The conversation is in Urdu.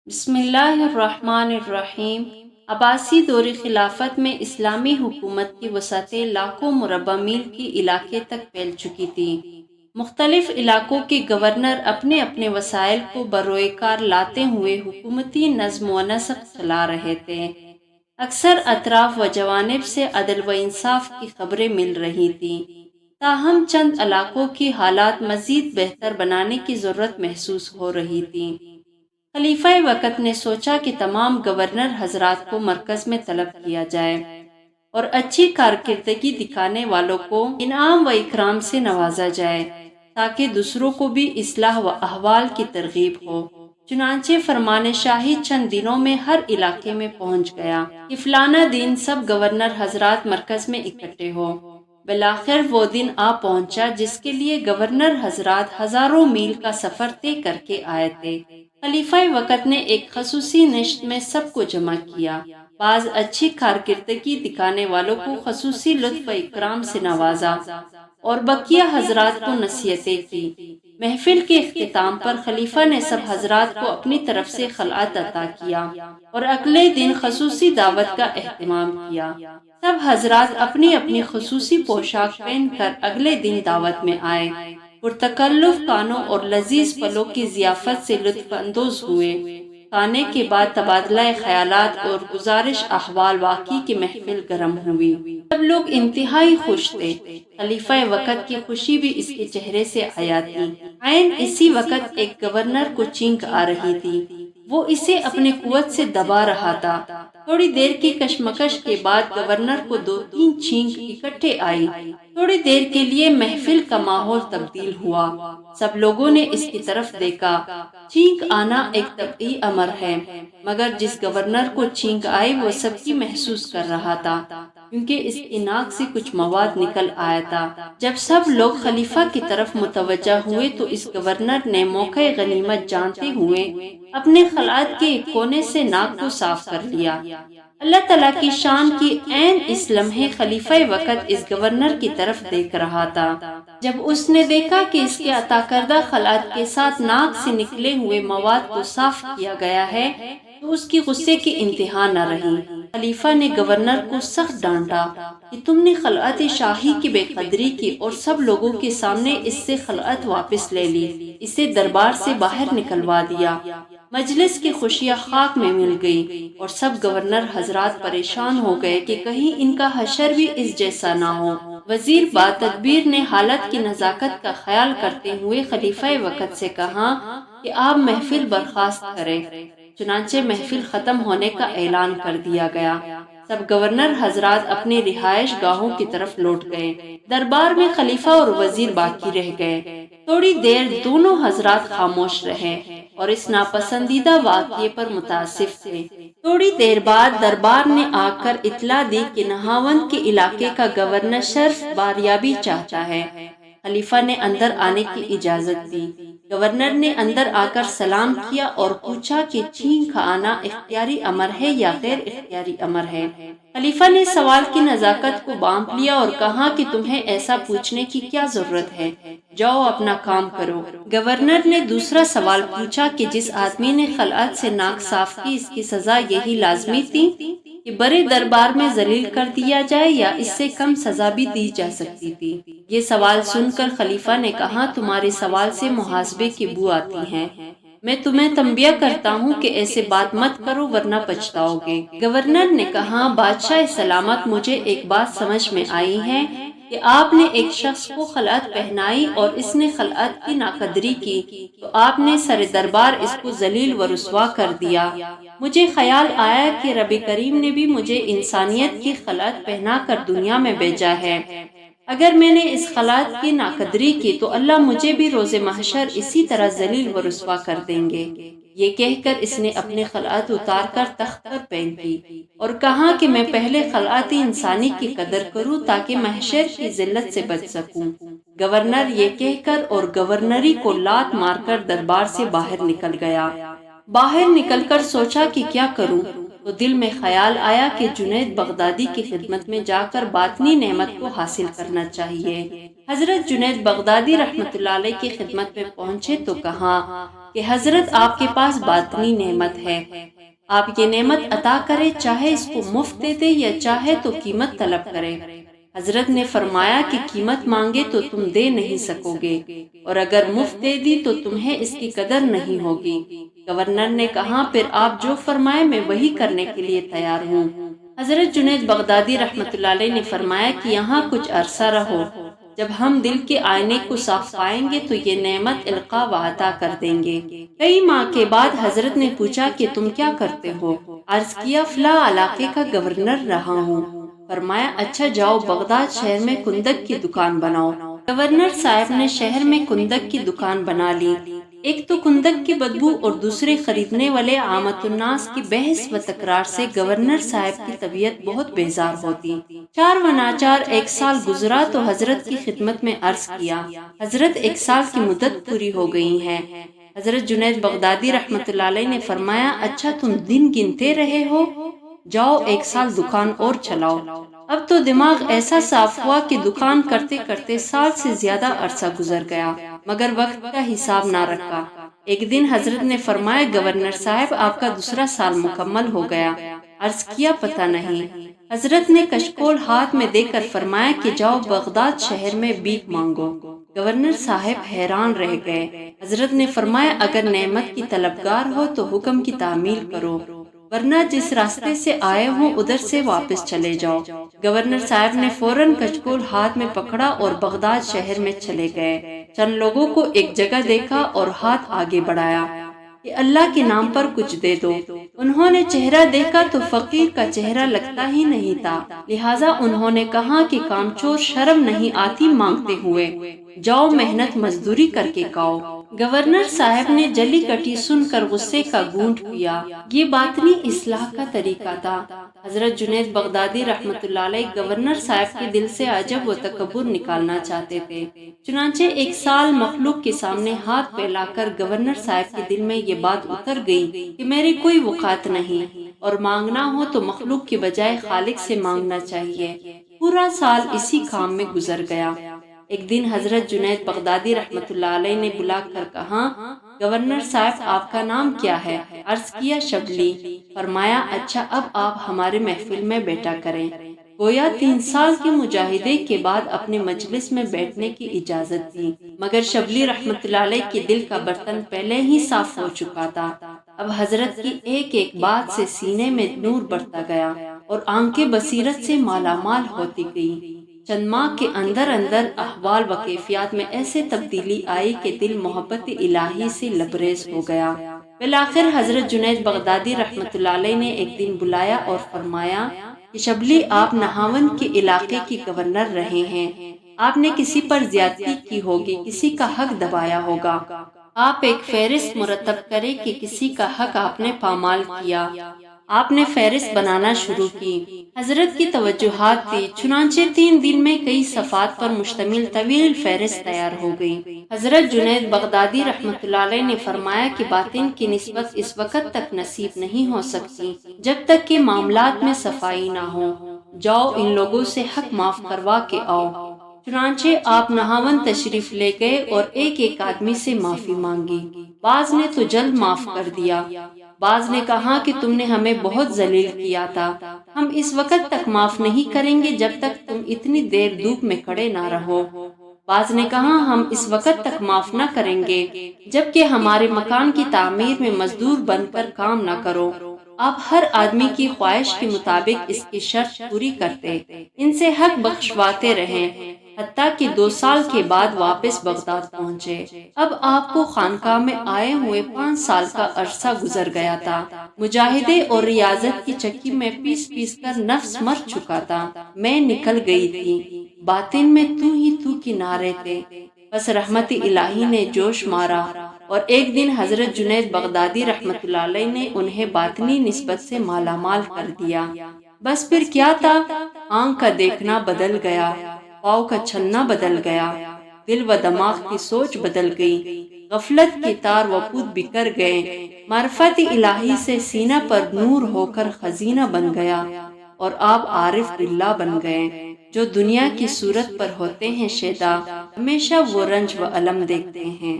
بسم اللہ الرحمن الرحیم۔ عباسی دور خلافت میں اسلامی حکومت کی وسعتیں لاکھوں مربع میل کی علاقے تک پھیل چکی تھیں۔ مختلف علاقوں کے گورنر اپنے اپنے وسائل کو بروئے کار لاتے ہوئے حکومتی نظم و نسق چلا رہے تھے۔ اکثر اطراف و جوانب سے عدل و انصاف کی خبریں مل رہی تھیں، تاہم چند علاقوں کی حالات مزید بہتر بنانے کی ضرورت محسوس ہو رہی تھی۔ خلیفہ وقت نے سوچا کہ تمام گورنر حضرات کو مرکز میں طلب کیا جائے اور اچھی کارکردگی دکھانے والوں کو انعام و اکرام سے نوازا جائے تاکہ دوسروں کو بھی اصلاح و احوال کی ترغیب ہو۔ چنانچہ فرمان شاہی چند دنوں میں ہر علاقے میں پہنچ گیا کہ فلانا دن سب گورنر حضرات مرکز میں اکٹھے ہو۔ بالآخر وہ دن آ پہنچا جس کے لیے گورنر حضرات ہزاروں میل کا سفر طے کر کے آئے تھے۔ خلیفہ وقت نے ایک خصوصی نشست میں سب کو جمع کیا، بعض اچھی کارکردگی دکھانے والوں کو خصوصی لطف و اکرام سے نوازا اور بقیہ حضرات کو نصیحتیں کی۔ محفل کے اختتام پر خلیفہ نے سب حضرات کو اپنی طرف سے خلعت عطا کیا اور اگلے دن خصوصی دعوت کا اہتمام کیا۔ سب حضرات اپنی اپنی خصوصی پوشاک پہن کر اگلے دن دعوت میں آئے، پرتکلف کھانوں اور لذیذ پھلوں کی ضیافت سے لطف اندوز ہوئے۔ کھانے کے بعد تبادلہ خیالات اور گزارش احوال واقعی کی محفل گرم ہوئی۔ سب لوگ انتہائی خوش تھے۔ خلیفہ وقت کی خوشی بھی اس کے چہرے سے عیا تھی۔ عین اسی وقت ایک گورنر کو چھینک آ رہی تھی، وہ اسے اپنی قوت سے دبا رہا تھا۔ تھوڑی دیر کی کشمکش کے بعد گورنر کو 2-3 چھینک اکٹھے آئی۔ تھوڑی دیر کے لیے محفل کا ماحول تبدیل ہوا، سب لوگوں نے اس کی طرف دیکھا۔ چھینک آنا ایک طبیعی امر ہے، مگر جس گورنر کو چھینک آئی وہ سب کی محسوس کر رہا تھا، کیونکہ اس کی ناک سے کچھ مواد نکل آیا تھا۔ جب سب لوگ خلیفہ کی طرف متوجہ ہوئے تو اس گورنر نے موقع غنیمت جانتے ہوئے اپنے خلعت کے ایک کونے سے ناک کو صاف کر لیا۔ اللہ تعالیٰ کی شان کی عین اس لمحے خلیفہ وقت اس گورنر کی طرف دیکھ رہا تھا۔ جب اس نے دیکھا کہ اس کے عطا کردہ خلعت کے ساتھ ناک سے نکلے ہوئے مواد کو صاف کیا گیا ہے تو اس کی غصے کی انتہا نہ رہی۔ خلیفہ نے گورنر کو سخت ڈانٹا کہ تم نے خلعت شاہی کی بے قدری کی اور سب لوگوں کے سامنے اس سے خلعت واپس لے لی، اسے دربار سے باہر نکلوا دیا۔ مجلس کی خوشیاں خاک میں مل گئی اور سب گورنر حضرات پریشان ہو گئے کہ کہیں ان کا حشر بھی اس جیسا نہ ہو۔ وزیر با تدبیر نے حالت کی نزاکت کا خیال کرتے ہوئے خلیفہ وقت سے کہا کہ آپ محفل برخاست کریں۔ چنانچہ محفل ختم ہونے کا اعلان کر دیا گیا۔ سب گورنر حضرات اپنی رہائش گاہوں کی طرف لوٹ گئے۔ دربار میں خلیفہ اور وزیر باقی رہ گئے۔ تھوڑی دیر دونوں حضرات خاموش رہے اور اس ناپسندیدہ واقعے پر متاسف تھے۔ تھوڑی دیر بعد دربار نے آ کر اطلاع دی کہ نہاوند کے علاقے کا گورنر شرف باریابی چاہتا ہے۔ خلیفہ نے اندر آنے کی اجازت دی۔ گورنر نے اندر آ کر سلام کیا اور پوچھا کہ چھینک آنا اختیاری امر ہے یا غیر اختیاری امر ہے۔ خلیفہ نے سوال کی نزاکت کو بانپ لیا اور کہا کہ تمہیں ایسا پوچھنے کی کیا ضرورت ہے، جاؤ اپنا کام کرو۔ گورنر نے دوسرا سوال پوچھا کہ جس آدمی نے خلعت سے ناک صاف کی اس کی سزا یہی لازمی تھی کہ بڑے دربار میں ذلیل کر دیا جائے یا اس سے کم سزا بھی دی جا سکتی تھی؟ یہ سوال سن کر خلیفہ نے کہا تمہارے سوال سے محاسبے کی بو آتی ہے، میں تمہیں تنبیہ کرتا ہوں کہ ایسے بات مت کرو ورنہ پچھتاؤ گے۔ گورنر نے کہا بادشاہ سلامت، مجھے ایک بات سمجھ میں آئی ہے کہ آپ نے ایک شخص کو خلعت پہنائی اور اس نے خلعت کی ناقدری کی تو آپ نے سر دربار اس کو ذلیل و رسوا کر دیا۔ مجھے خیال آیا کہ رب کریم نے بھی مجھے انسانیت کی خلعت پہنا کر دنیا میں بھیجا ہے۔ اگر میں نے اس خلعت کی ناقدری کی تو اللہ مجھے بھی روز محشر اسی طرح ذلیل و رسوا کر دیں گے۔ یہ کہہ کر اس نے اپنی خلعت اتار کر تخت پر پھینکی اور کہا کہ میں پہلے خلعت انسانی کی قدر کروں تاکہ محشر کی ذلت سے بچ سکوں۔ گورنر یہ کہہ کر اور گورنری کو لات مار کر دربار سے باہر نکل گیا۔ باہر نکل کر سوچا کہ کیا کروں، تو دل میں خیال آیا کہ جنید بغدادی کی خدمت میں جا کر باطنی نعمت کو حاصل کرنا چاہیے۔ حضرت جنید بغدادی رحمۃ اللہ علیہ کی خدمت میں پہنچے تو کہا کہ حضرت آپ کے پاس باطنی نعمت ہے، آپ یہ نعمت عطا کرے، چاہے اس کو مفت دے دے یا چاہے تو قیمت طلب کرے۔ حضرت نے فرمایا کہ قیمت مانگے تو تم دے نہیں سکو گے، اور اگر مفت دے دی تو تمہیں اس کی قدر نہیں ہوگی۔ گورنر نے کہا پھر آپ جو فرمائے میں وہی کرنے کے لیے تیار ہوں۔ حضرت جنید بغدادی رحمۃ اللہ علیہ نے فرمایا کہ یہاں کچھ عرصہ رہو، جب ہم دل کے آئینے کو صاف پائیں گے تو یہ نعمت القا و عطا کر دیں گے۔ کئی ماہ کے بعد حضرت نے پوچھا کہ تم کیا کرتے ہو؟ عرض کیا فلاں علاقے کا گورنر رہا ہوں۔ فرمایا اچھا جاؤ بغداد شہر میں کندک کی دکان بناؤ۔ گورنر صاحب نے شہر میں کندک کی دکان بنا لی۔ ایک تو کندک کی بدبو اور دوسرے خریدنے والے عامت الناس کی بحث و تکرار سے گورنر صاحب کی طبیعت بہت بیزار ہوتی۔ چار و ناچار ایک سال گزرا تو حضرت کی خدمت میں عرض کیا، حضرت ایک سال کی مدت پوری ہو گئی ہے۔ حضرت جنید بغدادی رحمۃ اللہ علیہ نے فرمایا اچھا تم دن گنتے رہے ہو، جاؤ ایک سال دکان اور چلاؤ۔ اب تو دماغ ایسا صاف ہوا کہ دکان کرتے کرتے سال سے زیادہ عرصہ گزر گیا، مگر وقت کا حساب نہ رکھا۔ ایک دن حضرت نے فرمایا گورنر صاحب آپ کا دوسرا سال مکمل ہو گیا۔ عرض کیا پتہ نہیں۔ حضرت نے کشکول ہاتھ میں دے کر فرمایا کہ جاؤ بغداد شہر میں بھیک مانگو۔ گورنر صاحب حیران رہ گئے۔ حضرت نے فرمایا اگر نعمت کی طلبگار ہو تو حکم کی تعمیل کرو، ورنہ جس راستے سے آئے ہوں ادھر سے واپس چلے جاؤ۔ گورنر صاحب نے فوراً کچکول ہاتھ میں پکڑا اور بغداد شہر میں چلے گئے۔ چند لوگوں کو ایک جگہ دیکھا اور ہاتھ آگے بڑھایا کہ اللہ کے نام پر کچھ دے دو۔ انہوں نے چہرہ دیکھا تو فقیر کا چہرہ لگتا ہی نہیں تھا، لہٰذا انہوں نے کہا کہ کامچور شرم نہیں آتی مانگتے ہوئے، جاؤ محنت مزدوری کر کے کھاؤ۔ گورنر صاحب نے جلی کٹی سن کر غصے کا گھونٹ پیا۔ یہ باطنی اصلاح کا طریقہ تھا۔ حضرت جنید بغدادی رحمۃ اللہ علیہ گورنر صاحب کے دل سے عجب و تکبر نکالنا چاہتے تھے، چنانچہ ایک سال مخلوق کے سامنے ہاتھ پھیلا کر گورنر صاحب کے دل میں یہ بات اتر گئی کہ میری کوئی وقعت نہیں، اور مانگنا ہو تو مخلوق کے بجائے خالق سے مانگنا چاہیے۔ پورا سال اسی کام میں گزر گیا۔ ایک دن حضرت جنید بغدادی رحمۃ اللہ علیہ نے بلا کر کہا گورنر صاحب آپ کا نام کیا ہے؟ عرض کیا شبلی۔ فرمایا اچھا اب آپ ہمارے محفل میں بیٹھا کریں۔ گویا 3 سال کے مجاہدے کے بعد اپنے مجلس میں بیٹھنے کی اجازت دی، مگر شبلی رحمۃ اللہ علیہ کے دل کا برتن پہلے ہی صاف ہو چکا تھا۔ اب حضرت کی ایک ایک بات سے سینے میں نور بڑھتا گیا اور آنکھیں بصیرت سے مالا مال ہوتی گئی۔ چند ماہ کے اندر اندر احوال و کیفیات میں ایسے تبدیلی آئی کہ دل محبت الہی سے لبریز ہو گیا۔ بالآخر حضرت جنید بغدادی رحمۃ اللہ علیہ نے ایک دن بلایا اور فرمایا کہ شبلی آپ نہاوند کے علاقے کی گورنر رہے ہیں، آپ نے کسی پر زیادتی کی ہوگی، کسی کا حق دبایا ہوگا، آپ ایک فہرست مرتب کریں کہ کسی کا حق آپ نے پامال کیا۔ آپ نے فہرست بنانا شروع کی۔ حضرت کی توجہات تھی، چنانچہ 3 دن میں کئی صفحات پر مشتمل طویل فہرست تیار ہو گئی۔ حضرت جنید بغدادی رحمۃ اللہ علیہ نے فرمایا کہ باطن کی نسبت اس وقت تک نصیب نہیں ہو سکتی جب تک کہ معاملات میں صفائی نہ ہو۔ جاؤ ان لوگوں سے حق معاف کروا کے آؤ۔ چنانچہ آپ نہاون تشریف لے گئے اور ایک ایک آدمی سے معافی مانگی۔ بعض نے تو جلد معاف کر دیا، بعض نے کہا کہ تم نے ہمیں بہت ذلیل کیا تھا، ہم اس وقت تک معاف نہیں کریں گے جب تک تم اتنی دیر دھوپ میں کھڑے نہ رہو۔ بعض نے کہا ہم اس وقت تک معاف نہ کریں گے جب کہ ہمارے مکان کی تعمیر میں مزدور بن کر کام نہ کرو۔ آپ ہر آدمی کی خواہش کے مطابق اس کی شرط پوری کرتے، ان سے حق بخشواتے رہیں، حتیٰ کہ 2 سال کے بعد واپس بغداد پہنچے۔ اب آپ کو خانقاہ میں آئے ہوئے 5 سال کا عرصہ گزر گیا تھا۔ مجاہدے اور ریاضت کی چکی میں پیس پیس کر نفس مر چکا تھا، میں نکل گئی تھی، باطن میں تو ہی تو کے نعرے تھے۔ بس رحمت الہی نے جوش مارا اور ایک دن حضرت جنید بغدادی رحمۃ اللہ علیہ نے انہیں باطنی نسبت سے مالا مال کر دیا۔ بس پھر کیا تھا، آنکھ کا دیکھنا بدل گیا، پاؤں کا چلنا بدل گیا، دل و دماغ کی سوچ بدل گئی۔ غفلت کے تار وپود بکھر گئے، معرفت الہی سے سینہ پر نور ہو کر خزینہ بن گیا، اور آپ عارف باللہ بن گئے۔ جو دنیا کی صورت پر ہوتے ہیں شیدا، ہمیشہ وہ رنج و الم دیکھتے ہیں۔